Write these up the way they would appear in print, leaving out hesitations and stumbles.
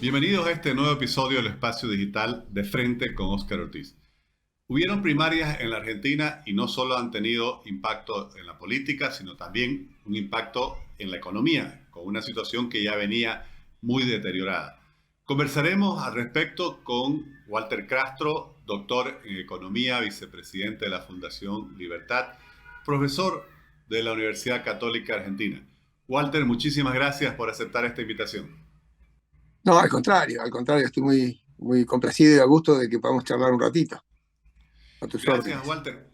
Bienvenidos a este nuevo episodio del Espacio Digital de Frente con Óscar Ortiz. Hubieron primarias en la Argentina y no solo han tenido impacto en la política, sino también un impacto en la economía, con una situación que ya venía muy deteriorada. Conversaremos al respecto con Walter Castro, doctor en economía, vicepresidente de la Fundación Libertad, profesor de la Universidad Católica Argentina. Walter, muchísimas gracias por aceptar esta invitación. No, al contrario, estoy muy complacido y a gusto de que podamos charlar un ratito, a tus Gracias, órdenes. Walter.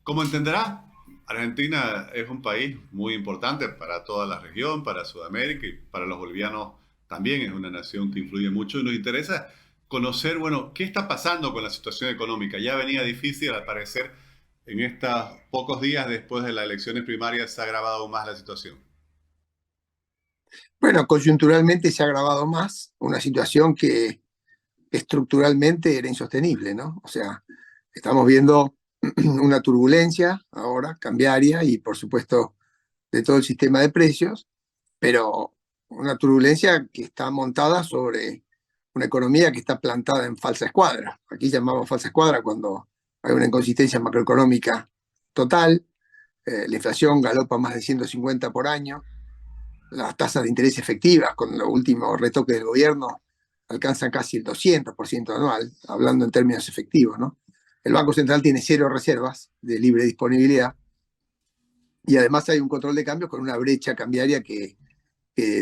Como entenderás, Argentina es un país muy importante para toda la región, para Sudamérica y para los bolivianos también es una nación que influye mucho y nos interesa conocer, bueno, qué está pasando con la situación económica. Ya venía difícil, al parecer, en estos pocos días después de las elecciones primarias se ha agravado aún más la situación. Bueno, coyunturalmente se ha agravado más una situación que estructuralmente era insostenible, ¿no? O sea, estamos viendo una turbulencia ahora, cambiaria, y por supuesto de todo el sistema de precios, pero una turbulencia que está montada sobre una economía que está plantada en falsa escuadra. Aquí llamamos falsa escuadra cuando hay una inconsistencia macroeconómica total. La inflación galopa más de 150 por año, las tasas de interés efectivas con los últimos retoques del gobierno alcanzan casi el 200% anual, hablando en términos efectivos, ¿no? El Banco Central tiene cero reservas de libre disponibilidad y además hay un control de cambios con una brecha cambiaria que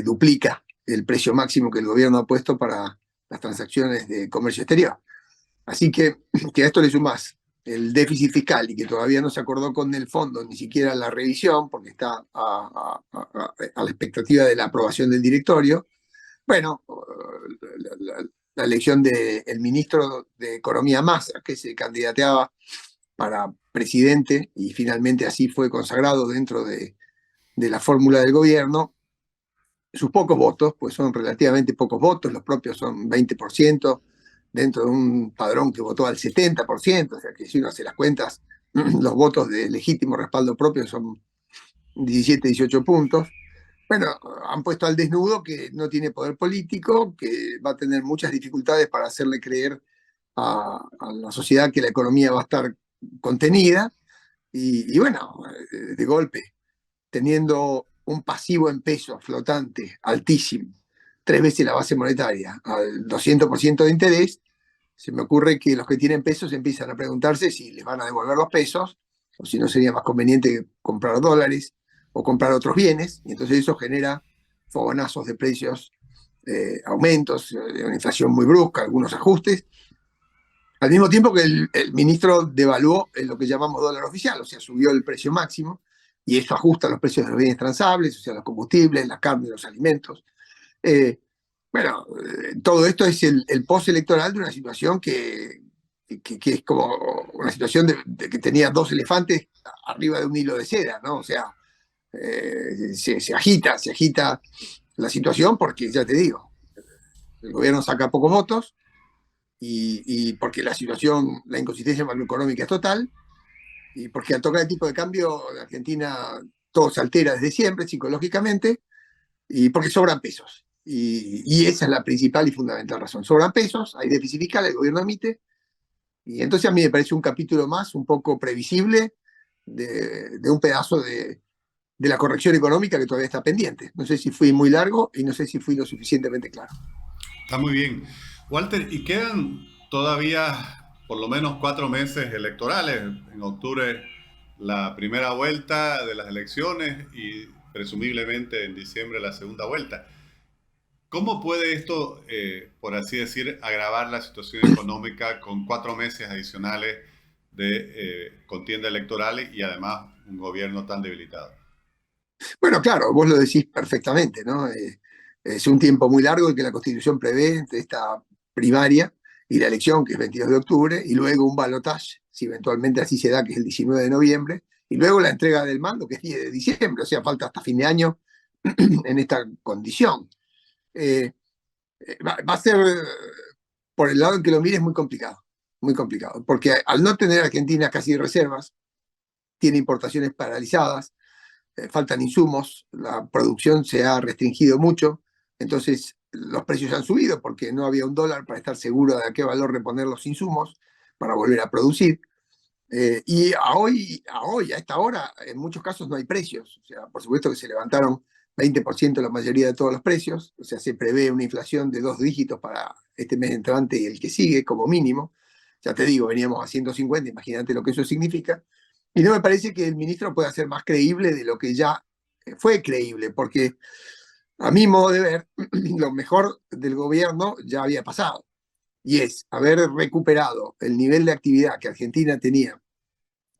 duplica el precio máximo que el gobierno ha puesto para las transacciones de comercio exterior. Así que a esto le sumás el déficit fiscal y que todavía no se acordó con el fondo ni siquiera la revisión, porque está a la expectativa de la aprobación del directorio. Bueno, la elección del ministro de Economía Massa, que se candidateaba para presidente y finalmente así fue consagrado dentro de la fórmula del gobierno, sus pocos votos, pues son relativamente pocos votos, los propios son 20%, dentro de un padrón que votó al 70%, o sea que si uno hace las cuentas, los votos de legítimo respaldo propio son 17, 18 puntos. Bueno, han puesto al desnudo que no tiene poder político, que va a tener muchas dificultades para hacerle creer a la sociedad que la economía va a estar contenida, y bueno, de golpe teniendo un pasivo en pesos flotante altísimo, 3 veces la base monetaria, al 200% de interés, se me ocurre que los que tienen pesos empiezan a preguntarse si les van a devolver los pesos o si no sería más conveniente comprar dólares o comprar otros bienes, y entonces eso genera fogonazos de precios, aumentos, una inflación muy brusca, algunos ajustes, al mismo tiempo que el ministro devaluó en lo que llamamos dólar oficial, o sea, subió el precio máximo, y eso ajusta los precios de los bienes transables, o sea, los combustibles, la carne, los alimentos. Eh, bueno, todo esto es el postelectoral de una situación que es como una situación de que tenía dos elefantes arriba de un hilo de seda, ¿no? O sea, se agita la situación porque, ya te digo, el gobierno saca pocos votos, y porque la situación, la inconsistencia macroeconómica es total, y porque al tocar el tipo de cambio, en Argentina todo se altera desde siempre psicológicamente, y porque sobran pesos. Y esa es la principal y fundamental razón. Sobran pesos, hay déficit fiscal, el gobierno emite, y entonces a mí me parece un capítulo más, un poco previsible, de un pedazo de la corrección económica que todavía está pendiente. No sé si fui muy largo y no sé si fui lo suficientemente claro. Está muy bien. Walter, y quedan todavía por lo menos 4 meses electorales. En octubre la primera vuelta de las elecciones y presumiblemente en diciembre la segunda vuelta. ¿Cómo puede esto, por así decir, agravar la situación económica con 4 meses adicionales de contienda electoral y además un gobierno tan debilitado? Bueno, claro, vos lo decís perfectamente, ¿no? Es un tiempo muy largo el que la Constitución prevé entre esta primaria y la elección, que es 22 de octubre, y luego un balotaje, si eventualmente así se da, que es el 19 de noviembre, y luego la entrega del mando, que es 10 de diciembre, o sea, falta hasta fin de año en esta condición. Eh, va a ser, por el lado en que lo mires, muy complicado, porque al no tener Argentina casi reservas, tiene importaciones paralizadas, faltan insumos, la producción se ha restringido mucho, entonces los precios han subido porque no había un dólar para estar seguro de a qué valor reponer los insumos para volver a producir. Y a esta hora, en muchos casos no hay precios. O sea, por supuesto que se levantaron 20% la mayoría de todos los precios. O sea, se prevé una inflación de 2 dígitos para este mes entrante y el que sigue, como mínimo. Ya te digo, veníamos a 150, imagínate lo que eso significa. Y no me parece que el ministro pueda ser más creíble de lo que ya fue creíble, porque a mi modo de ver, lo mejor del gobierno ya había pasado. Y es haber recuperado el nivel de actividad que Argentina tenía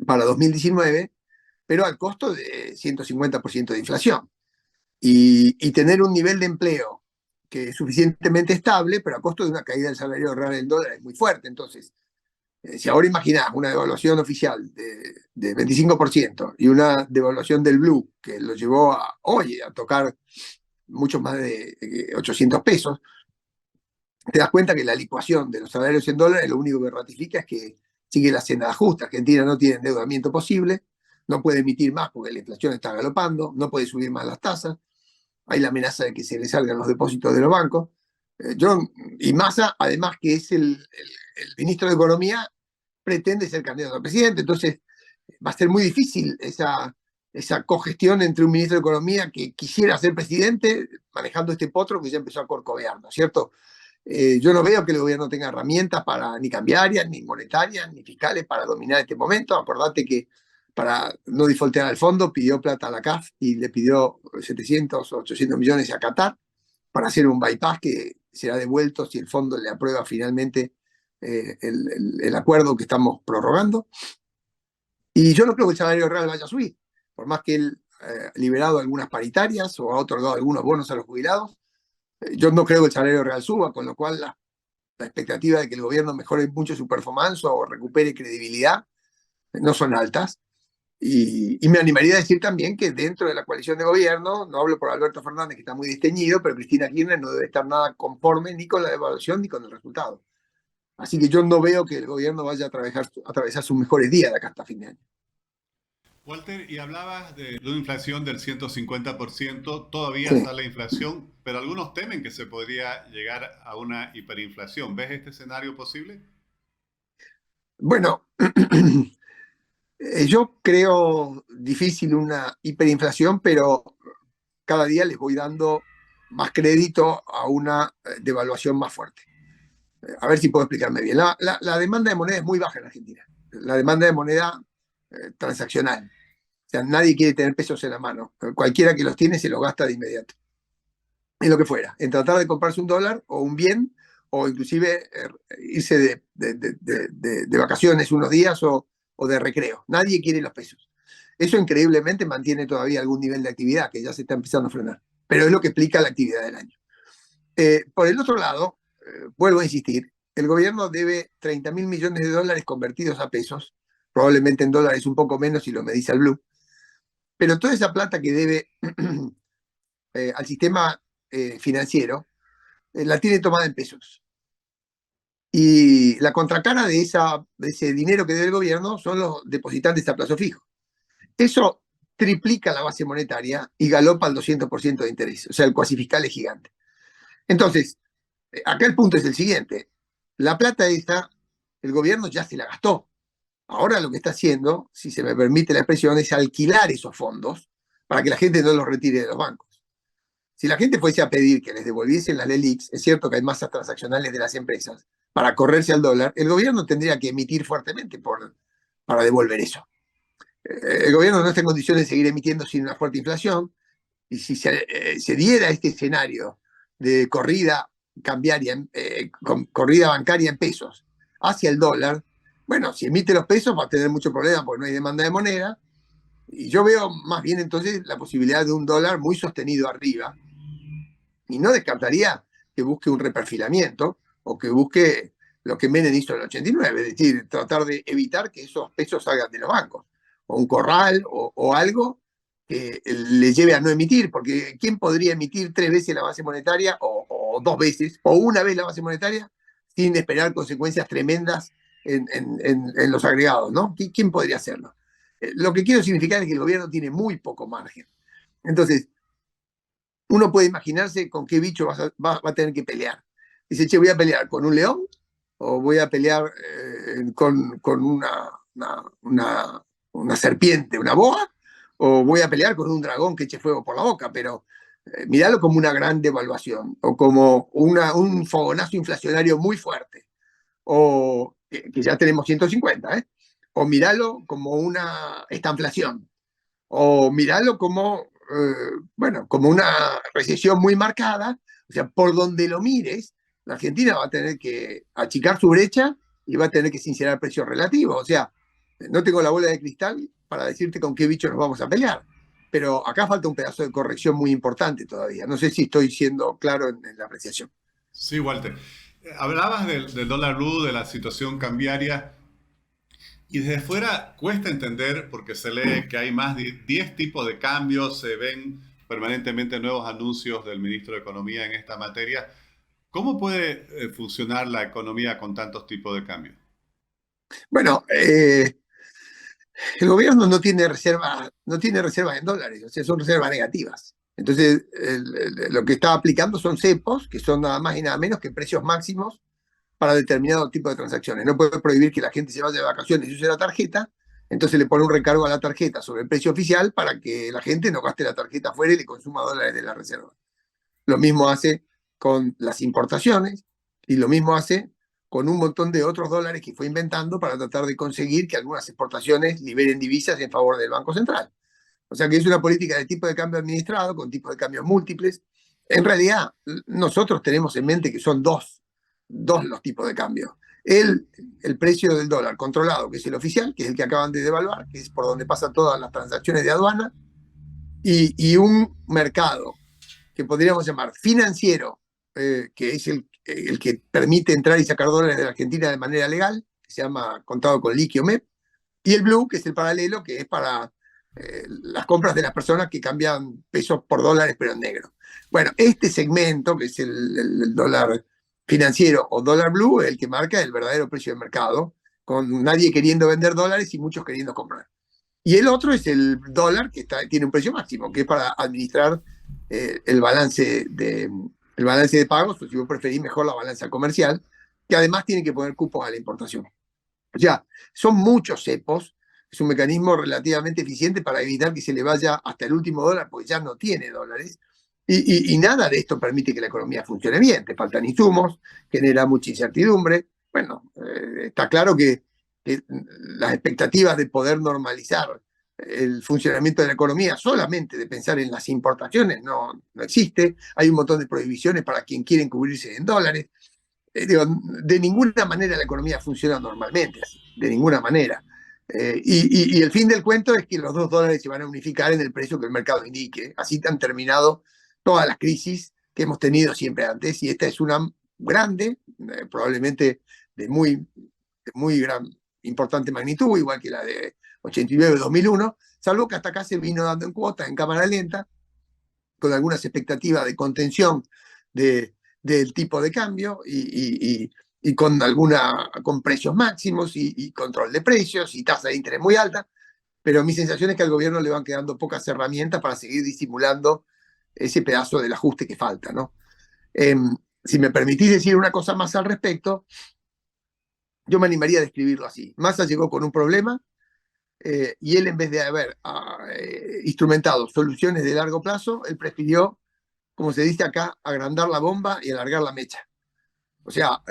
para 2019, pero al costo de 150% de inflación. Y tener un nivel de empleo que es suficientemente estable, pero a costo de una caída del salario real del dólar es muy fuerte. Entonces, si ahora imaginás una devaluación oficial de 25% y una devaluación del blue que lo llevó hoy a tocar mucho más de 800 pesos, te das cuenta que la licuación de los salarios en dólares lo único que ratifica es que sigue la senda justa. Argentina no tiene endeudamiento posible, no puede emitir más porque la inflación está galopando, no puede subir más las tasas, hay la amenaza de que se le salgan los depósitos de los bancos. Y Massa, además que es el ministro de Economía, pretende ser candidato a presidente, entonces va a ser muy difícil esa cogestión entre un ministro de Economía que quisiera ser presidente manejando este potro que ya empezó a corcovear, ¿no es cierto? Yo no veo que el gobierno tenga herramientas para ni cambiarias, ni monetarias, ni fiscales para dominar este momento. Acordate que para no defaultear al fondo pidió plata a la CAF y le pidió 700 o 800 millones a Qatar para hacer un bypass que será devuelto si el fondo le aprueba finalmente el acuerdo que estamos prorrogando. Y yo no creo que el salario real vaya a subir, por más que él liberado algunas paritarias o ha otorgado algunos bonos a los jubilados. Yo no creo que el salario real suba, con lo cual la expectativa de que el gobierno mejore mucho su performance o recupere credibilidad no son altas. Y me animaría a decir también que dentro de la coalición de gobierno, no hablo por Alberto Fernández, que está muy desteñido, pero Cristina Kirchner no debe estar nada conforme ni con la devaluación ni con el resultado. Así que yo no veo que el gobierno vaya a atravesar sus mejores días de acá hasta fin de año. Walter, y hablabas de una inflación del 150%, todavía Sí. está la inflación, pero algunos temen que se podría llegar a una hiperinflación. ¿Ves este escenario posible? Bueno, yo creo difícil una hiperinflación, pero cada día les voy dando más crédito a una devaluación más fuerte. A ver si puedo explicarme bien. La demanda de moneda es muy baja en Argentina. La demanda de moneda transaccional. O sea, nadie quiere tener pesos en la mano. Cualquiera que los tiene se los gasta de inmediato. En lo que fuera. En tratar de comprarse un dólar o un bien, o inclusive irse de vacaciones unos días o de recreo. Nadie quiere los pesos. Eso increíblemente mantiene todavía algún nivel de actividad que ya se está empezando a frenar. Pero es lo que explica la actividad del año. Por el otro lado, vuelvo a insistir, el gobierno debe 30.000 millones de dólares convertidos a pesos, probablemente en dólares un poco menos si lo medís al blue, pero toda esa plata que debe al sistema financiero la tiene tomada en pesos. Y la contracara de ese dinero que debe el gobierno son los depositantes a plazo fijo. Eso triplica la base monetaria y galopa al 200% de interés. O sea, el cuasi fiscal es gigante. Entonces, acá el punto es el siguiente. La plata esta, el gobierno ya se la gastó. Ahora lo que está haciendo, si se me permite la expresión, es alquilar esos fondos para que la gente no los retire de los bancos. Si la gente fuese a pedir que les devolviesen las LELIQs, es cierto que hay masas transaccionales de las empresas, para correrse al dólar, el gobierno tendría que emitir fuertemente para devolver eso. El gobierno no está en condiciones de seguir emitiendo sin una fuerte inflación, y si se diera este escenario de corrida cambiaria, corrida bancaria en pesos hacia el dólar, bueno, si emite los pesos va a tener mucho problema porque no hay demanda de moneda, y yo veo más bien entonces la posibilidad de un dólar muy sostenido arriba, y no descartaría que busque un reperfilamiento o que busque lo que Menem hizo en el 89, es decir, tratar de evitar que esos pesos salgan de los bancos, o un corral o algo que le lleve a no emitir, porque ¿quién podría emitir 3 veces la base monetaria o 2 veces o una vez la base monetaria sin esperar consecuencias tremendas en los agregados, ¿no? ¿Quién podría hacerlo? Lo que quiero significar es que el gobierno tiene muy poco margen. Entonces, uno puede imaginarse con qué bicho va a tener que pelear. Dice, che, voy a pelear con un león o voy a pelear con una serpiente, una boa, o voy a pelear con un dragón que eche fuego por la boca, pero miralo como una gran devaluación o como un fogonazo inflacionario muy fuerte, o que ya tenemos 150, ¿eh? O miralo como una estanflación, o miralo como, bueno, como una recesión muy marcada. O sea, por donde lo mires, la Argentina va a tener que achicar su brecha y va a tener que sincerar precios relativos. O sea, no tengo la bola de cristal para decirte con qué bicho nos vamos a pelear, pero acá falta un pedazo de corrección muy importante todavía. No sé si estoy siendo claro en la apreciación. Sí, Walter. Hablabas del dólar blue, de la situación cambiaria, y desde fuera cuesta entender porque se lee que hay más de 10 tipos de cambios, se ven permanentemente nuevos anuncios del ministro de Economía en esta materia. ¿Cómo puede funcionar la economía con tantos tipos de cambios? Bueno, el gobierno no tiene reservas en dólares, o sea, son reservas negativas. Entonces, lo que está aplicando son cepos, que son nada más y nada menos que precios máximos para determinado tipo de transacciones. No puede prohibir que la gente se vaya de vacaciones y use la tarjeta, entonces le pone un recargo a la tarjeta sobre el precio oficial para que la gente no gaste la tarjeta afuera y le consuma dólares de la reserva. Lo mismo hace con las importaciones y lo mismo hace con un montón de otros dólares que fue inventando para tratar de conseguir que algunas exportaciones liberen divisas en favor del Banco Central. O sea que es una política de tipo de cambio administrado, con tipos de cambios múltiples. En realidad, nosotros tenemos en mente que son dos los tipos de cambio. El precio del dólar controlado, que es el oficial, que es el que acaban de devaluar, que es por donde pasan todas las transacciones de aduana, y un mercado que podríamos llamar financiero, que es el que permite entrar y sacar dólares de la Argentina de manera legal, que se llama contado con liqui MEP, y el blue, que es el paralelo, que es para las compras de las personas que cambian pesos por dólares, pero en negro. Bueno, este segmento, que es el dólar financiero o dólar blue, es el que marca el verdadero precio del mercado, con nadie queriendo vender dólares y muchos queriendo comprar. Y el otro es el dólar, que tiene un precio máximo, que es para administrar el balance de pagos, o si vos preferís mejor la balanza comercial, que además tiene que poner cupos a la importación. O sea, son muchos cepos, es un mecanismo relativamente eficiente para evitar que se le vaya hasta el último dólar, porque ya no tiene dólares, y nada de esto permite que la economía funcione bien. Te faltan insumos, genera mucha incertidumbre. Bueno, está claro que las expectativas de poder normalizar el funcionamiento de la economía solamente de pensar en las importaciones no existe. Hay un montón de prohibiciones para quien quiere cubrirse en dólares. Digo, de ninguna manera la economía funciona normalmente, de ninguna manera. Y el fin del cuento es que los $2 se van a unificar en el precio que el mercado indique. Así han terminado todas las crisis que hemos tenido siempre antes, y esta es una grande, probablemente de muy gran, importante magnitud, igual que la de 89-2001, salvo que hasta acá se vino dando en cuotas, en cámara lenta, con algunas expectativas de contención del tipo de cambio y con precios máximos y control de precios y tasa de interés muy alta, pero mi sensación es que al gobierno le van quedando pocas herramientas para seguir disimulando ese pedazo del ajuste que falta, ¿no? Eh, si me permitís decir una cosa más al respecto, yo me animaría a describirlo así. Massa llegó con un problema, y él, en vez de haber instrumentado soluciones de largo plazo, él prefirió, como se dice acá, agrandar la bomba y alargar la mecha. O sea,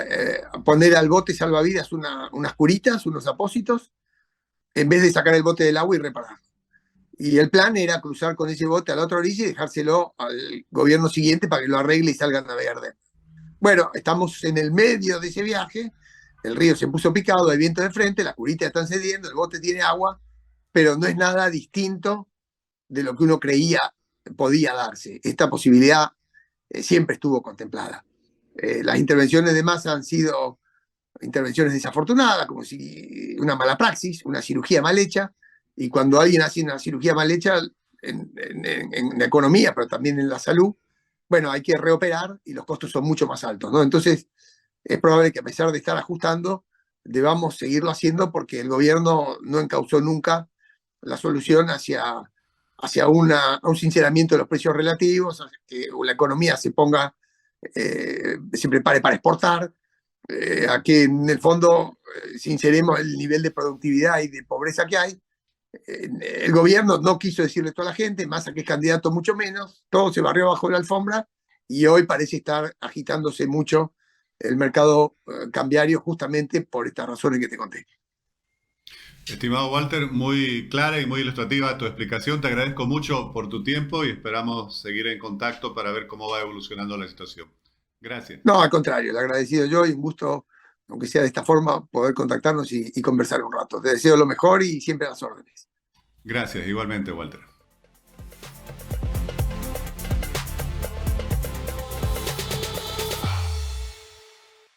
poner al bote salvavidas unas curitas, unos apósitos, en vez de sacar el bote del agua y reparar. Y el plan era cruzar con ese bote a la otra orilla y dejárselo al gobierno siguiente para que lo arregle y salga a navegar de él. Bueno, estamos en el medio de ese viaje, el río se puso picado, hay viento de frente, las curitas están cediendo, el bote tiene agua, pero no es nada distinto de lo que uno creía podía darse. Esta posibilidad siempre estuvo contemplada. Las intervenciones de Massa han sido intervenciones desafortunadas, como si una mala praxis, una cirugía mal hecha, y cuando alguien hace una cirugía mal hecha en la economía, pero también en la salud, bueno, hay que reoperar y los costos son mucho más altos, ¿no? Entonces, es probable que a pesar de estar ajustando, debamos seguirlo haciendo porque el gobierno no encauzó nunca la solución hacia a un sinceramiento de los precios relativos, a que la economía se prepare para exportar, a que en el fondo sinceremos el nivel de productividad y de pobreza que hay. El gobierno no quiso decirle esto a la gente, Massa que es candidato mucho menos, todo se barrió bajo la alfombra y hoy parece estar agitándose mucho el mercado cambiario justamente por estas razones que te conté. Estimado Walter, muy clara y muy ilustrativa tu explicación. Te agradezco mucho por tu tiempo y esperamos seguir en contacto para ver cómo va evolucionando la situación. Gracias. No, al contrario, el agradecido yo y un gusto, aunque sea de esta forma, poder contactarnos y conversar un rato. Te deseo lo mejor y siempre a las órdenes. Gracias, igualmente, Walter.